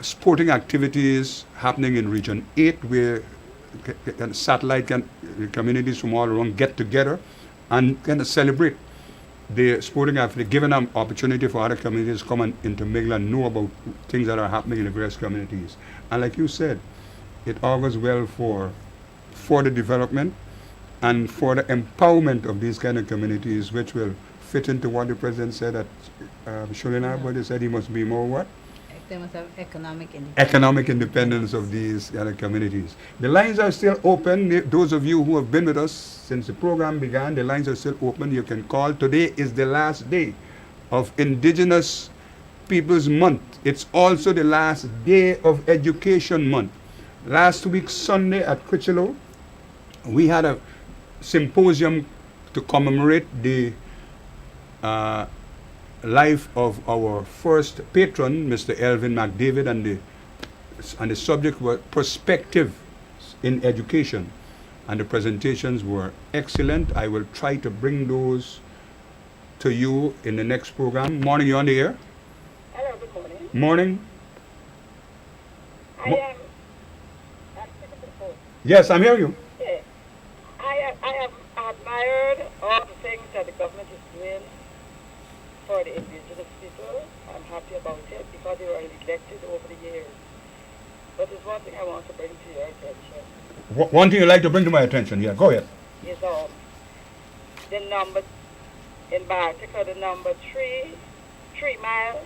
sporting activities happening in Region 8, where satellite communities from all around get together and kind of celebrate the sporting athlete, giving them opportunity for other communities to come and intermingle and know about things that are happening in the various communities. And like you said, it augurs well for the development and for the empowerment of these kind of communities, which will fit into what the president said at Sholina, but he said he must be more what? They must have economic independence. Economic independence of these other communities. The lines are still open. Those of you who have been with us since the program began, the lines are still open. You can call. Today is the last day of Indigenous Peoples Month. It's also the last day of Education Month. Last week, Sunday at Critchlow, we had a symposium to commemorate the life of our first patron, Mr. Elvin McDavid, and the subject was perspective in education, and the presentations were excellent. I will try to bring those to you in the next program. Morning, you on the air? Hello, good morning. Morning. I'm speaking to the phone. Yes, I'm hearing you. Yeah. I have admired all the things that the government is doing for the indigenous people. I'm happy about it because they were neglected over the years. But there's one thing I want to bring to your attention. One thing you'd like to bring to my attention, yeah, go ahead. Is the number, in particular, the number 3 Mile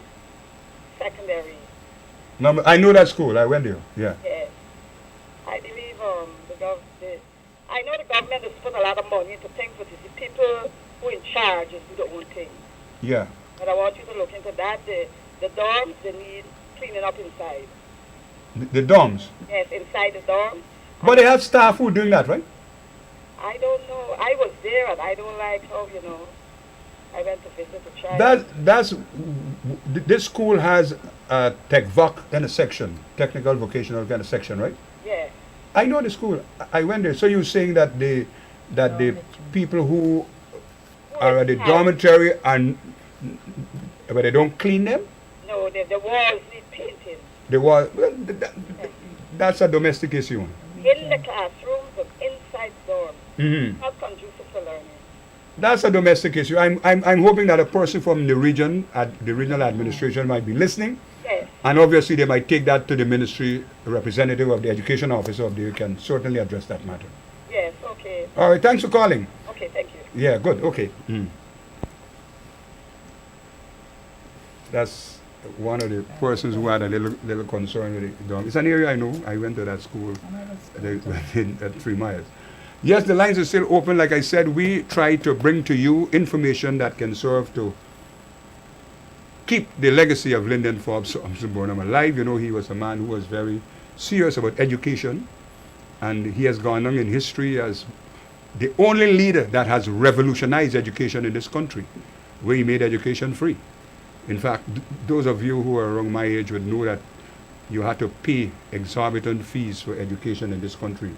Secondary. I know that school. I went there. Yeah. Yes. I believe I know the government has put a lot of money into things, but it's the people who are in charge is do the whole thing. Yeah. But I want you to look into that. The dorms, they need cleaning up inside. The dorms. Yes, inside the dorms. But they have staff who are doing that, right? I don't know. I was there and I don't like how, I went to visit the child. This school has a TechVoc kind of section, technical vocational kind of section, right? Yeah. I know the school. I went there. So you're saying that the people who are at the dormitory and but they don't clean them? No, the walls need painting. The wall. That's a domestic issue. In the classrooms and inside dorms. Mm-hmm. Not conducive to learning. That's a domestic issue. I'm hoping that a person from the region, the regional administration, might be listening. Yes. And obviously they might take that to the ministry, the representative of the education officer of the, can certainly address that matter. Yes, okay. All right, thanks for calling. Okay, thank you. Yeah, good, okay. That's one of the persons who had a little concern with the dog. It's an area I know. I went to that school at 3 miles. Yes, the lines are still open. Like I said, we try to bring to you information that can serve to keep the legacy of Lyndon Forbes Burnham alive. You know, he was a man who was very serious about education, and he has gone on in history as the only leader that has revolutionized education in this country, where he made education free. In fact, those of you who are around my age would know that you had to pay exorbitant fees for education in this country.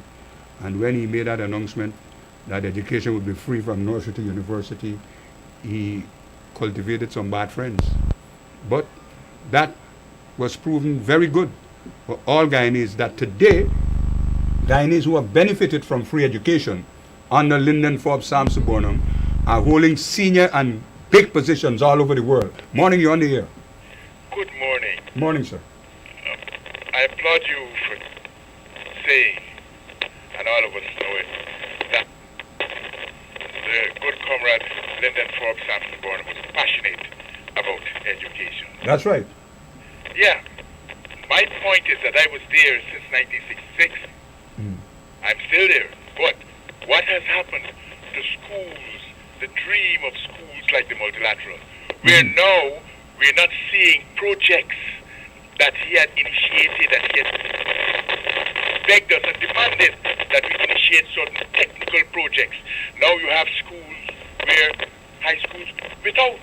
And when he made that announcement that education would be free from nursery to university, he cultivated some bad friends. But that was proven very good for all Guyanese, that today, Guyanese who have benefited from free education under Lyndon Forbes Burnham are holding senior and big positions all over the world. Morning, you're on the air. Good morning. Morning, sir. I applaud you for saying, and all of us know it, that the good comrade Lyndon Forbes Burnham was passionate about education. That's right. Yeah. My point is that I was there since 1966. I'm still there. But what has happened to schools, the dream of schools like the multilateral, where now we're not seeing projects that he had initiated, that he had begged us and demanded that we initiate certain technical projects. Now you have schools where high schools without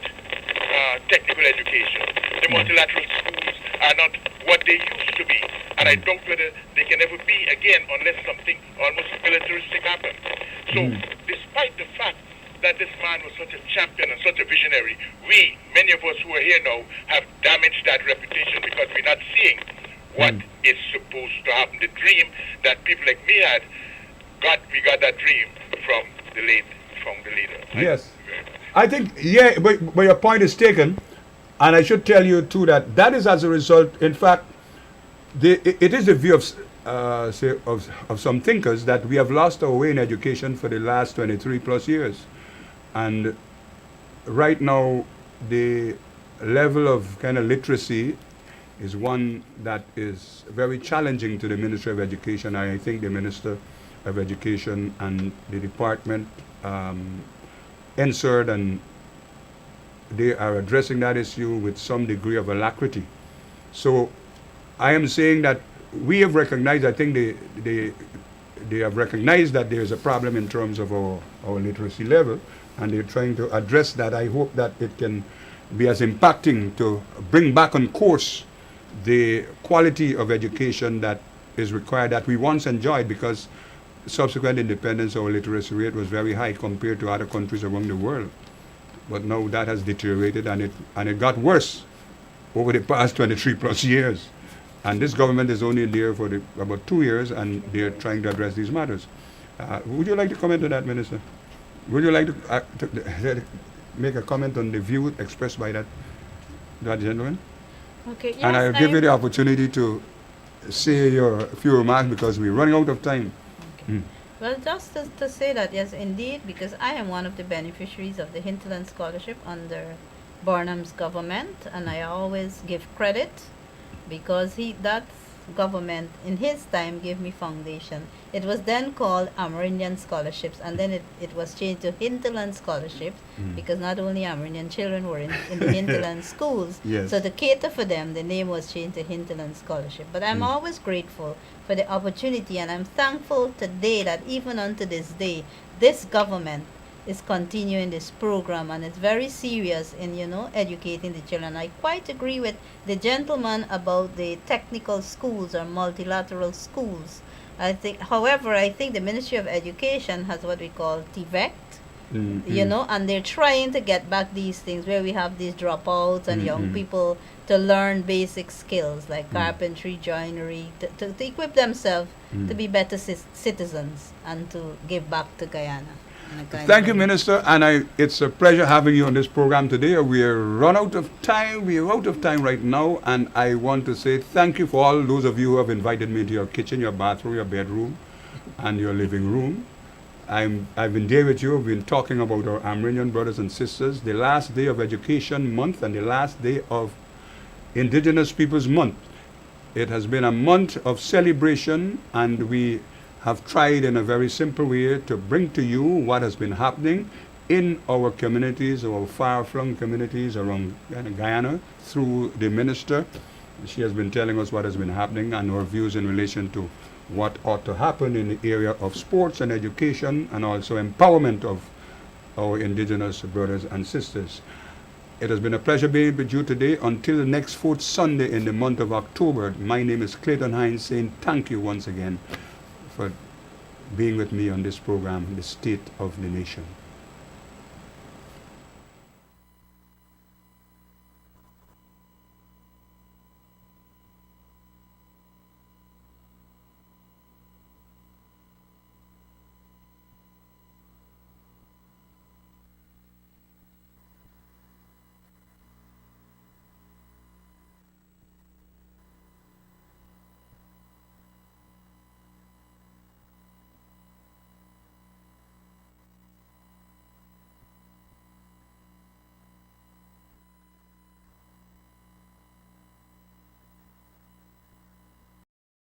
technical education. The multilateral schools are not what they used to be, and I doubt whether they can ever be again unless something almost militaristic happens. So, despite the fact that this man was such a champion and such a visionary, we, many of us who are here now, have damaged that reputation because we're not seeing what is supposed to happen. The dream that people like me had, we got that dream from the leader. Yes. I think, yeah, but your point is taken. And I should tell you, too, that that is as a result, in fact, it is the view of, say, of some thinkers that we have lost our way in education for the last 23 plus years. And right now, the level of kind of literacy is one that is very challenging to the Ministry of Education. I think the Minister of Education and the department answered, and they are addressing that issue with some degree of alacrity. So I am saying that we have recognized, I think they have recognized that there is a problem in terms of our literacy level, and they're trying to address that. I hope that it can be as impacting to bring back on course the quality of education that is required, that we once enjoyed, because subsequent independence, our literacy rate was very high compared to other countries around the world. But now that has deteriorated, and it got worse over the past 23 plus years. And this government is only there for about 2 years, and they're trying to address these matters. Would you like to comment on that, Minister? Would you like to make a comment on the view expressed by that gentleman? Okay, yes, And I'll give you the opportunity to say your few remarks because we're running out of time. Okay. Well, just to say that, yes, indeed, because I am one of the beneficiaries of the Hinterland Scholarship under Burnham's government, and I always give credit because that government in his time gave me foundation. It was then called Amerindian Scholarships, and then it was changed to Hinterland Scholarships because not only Amerindian children were in the Hinterland schools, Yes. so to cater for them, the name was changed to Hinterland Scholarship. But I'm always grateful for the opportunity, and I'm thankful today that even unto this day, this government is continuing this program, and it's very serious in educating the children. I quite agree with the gentleman about the technical schools or multilateral schools. I think the Ministry of Education has what we call TVET, and they're trying to get back these things where we have these dropouts and young people to learn basic skills like carpentry, joinery, to equip themselves to be better citizens and to give back to Guyana. Thank you, Minister, and it's a pleasure having you on this program today. We are run out of time. We are out of time right now, and I want to say thank you for all those of you who have invited me to your kitchen, your bathroom, your bedroom, and your living room. I've been there with you. We've been talking about our Amerindian brothers and sisters, the last day of Education Month and the last day of Indigenous Peoples Month. It has been a month of celebration, and we have tried in a very simple way to bring to you what has been happening in our communities, our far-flung communities around Guyana, through the minister. She has been telling us what has been happening and her views in relation to what ought to happen in the area of sports and education, and also empowerment of our Indigenous brothers and sisters. It has been a pleasure being with you today. Until the next fourth Sunday in the month of October, my name is Clayton Hines, saying thank you once again for being with me on this program, The State of the Nation.